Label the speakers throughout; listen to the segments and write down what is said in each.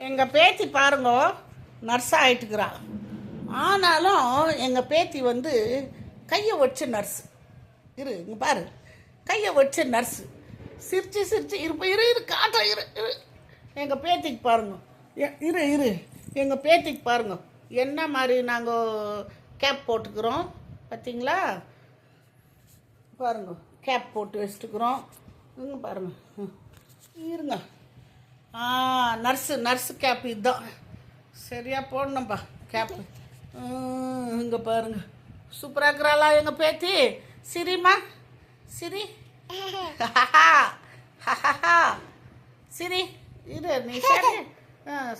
Speaker 1: எங்கள் பேத்தி பாருங்க, நர்ஸ் ஆகிட்டுக்கிறா. ஆனாலும் எங்கள் பேத்தி வந்து கையை வச்சு நர்ஸ் இங்கே பாரு, கையை வச்சு நர்ஸ் சிரிச்சு சிரிச்சு இருப்ப இரு இரு காட்ட இரு இரு எங்கள் பேத்திக்கு பாருங்க, இரு எங்கள் பேத்திக்கு பாருங்க என்ன மாதிரி நாங்கள் கேப் போட்டுக்கிறோம் பார்த்தீங்களா? பாருங்க, கேப் போட்டு வச்சுட்டுக்கிறோம். இங்கே பாருங்க, இருங்க. நர்ஸு கேப் இதுதான் சரியாக போடணும்ப்பா கேப்பு. இங்கே பாருங்க, சூப்பராக இருக்கிறாளா எங்கள் பேத்தி? சிரிம்மா சிரி சிரி இரு நீ சரி.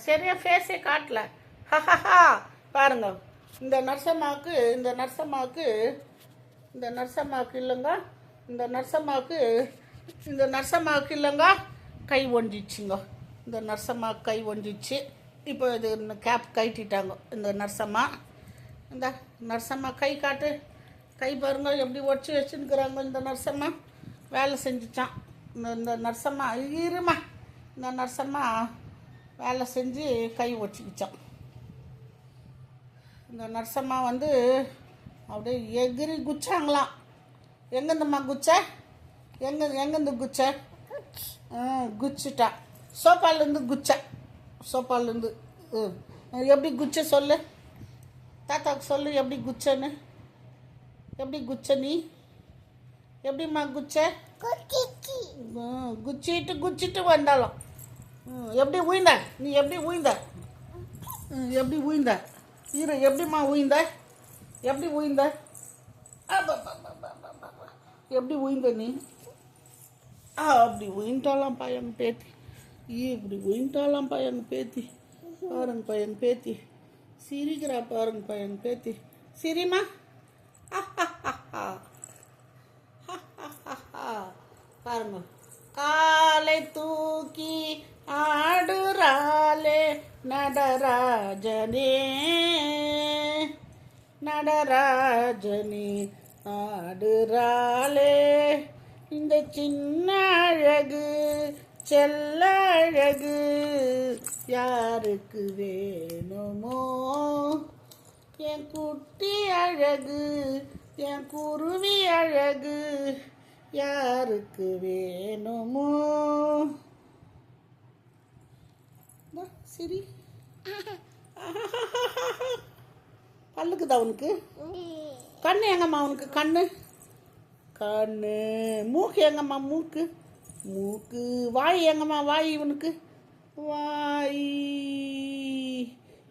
Speaker 1: சரியா ஃபேஸே காட்டல. பாருங்க, இந்த நர்சம்மாவுக்கு இல்லைங்க கை ஒண்டிச்சுங்க. இந்த நர்சம்மா கை ஒண்டிச்சு. இப்போ இது கேப் கைட்டிட்டாங்க இந்த நர்சம்மா. இந்த நர்சம்மா கை காட்டு, கை பாருங்க எப்படி ஒடிச்சு வச்சுருக்குறாங்க. இந்த நர்சம்மா வேலை செஞ்சுச்சான். இந்த நர்சம்மா இருமா, இந்த நர்சம்மா வேலை செஞ்சு கை ஒடிச்சிக்கிச்சான். இந்த நர்சம்மா வந்து அப்படியே எகிரி குச்சாங்களாம். எங்கேருந்தும்மா குச்ச? எங்கேருந்து குச்ச? குச்சிட்டா. சோப்பாலேருந்து எப்படி குச்ச சொல்லு, தாத்தாவுக்கு சொல்லு எப்படி குச்சன்னு. எப்படி குச்ச நீ? எப்படிம்மா குச்ச? குச்சிட்டு வந்தாலும் எப்படி உயிந்த நீ? எப்படி உயிந்த இரு, எப்படிம்மா உயிந்த? எப்படி உயிந்த நீ? அப்படி உயின்ட்டாலாம்ப்பா எங்கள் பேத்தி. இப்படி உயின்ட்டாலாம்ப்பா எங்கள் பேத்தி. பாருங்கப்பா எங்கள் பேத்தி சிரிக்கிறா. பாருங்கப்பா எங்கள் பேத்தி சிரிமா. பாருங்க, காலை தூக்கி ஆடுறாளே நடராஜனே ஆடுறாளே இந்த சின்ன அழகு செல்ல அழகு யாருக்கு வேணுமோ? என் குட்டி அழகு, என் குருவி அழகு யாருக்கு வேணுமோ? சரி, பல்லுக்குதா உனக்கு? கண்ணு எங்கம்மா உனக்கு? கண்ணு மூக்கு எங்கம்மா? மூக்கு வாய் எங்கம்மா? வாய் இவனுக்கு வாய்.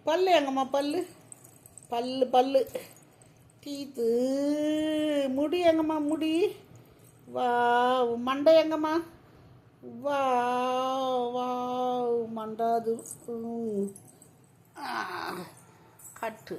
Speaker 1: பல்லு எங்கம்மா? பல்லு டீத்து. முடி எங்கம்மா? முடி வா. மண்டை எங்கம்மா? வா மண்டாது கட்டு.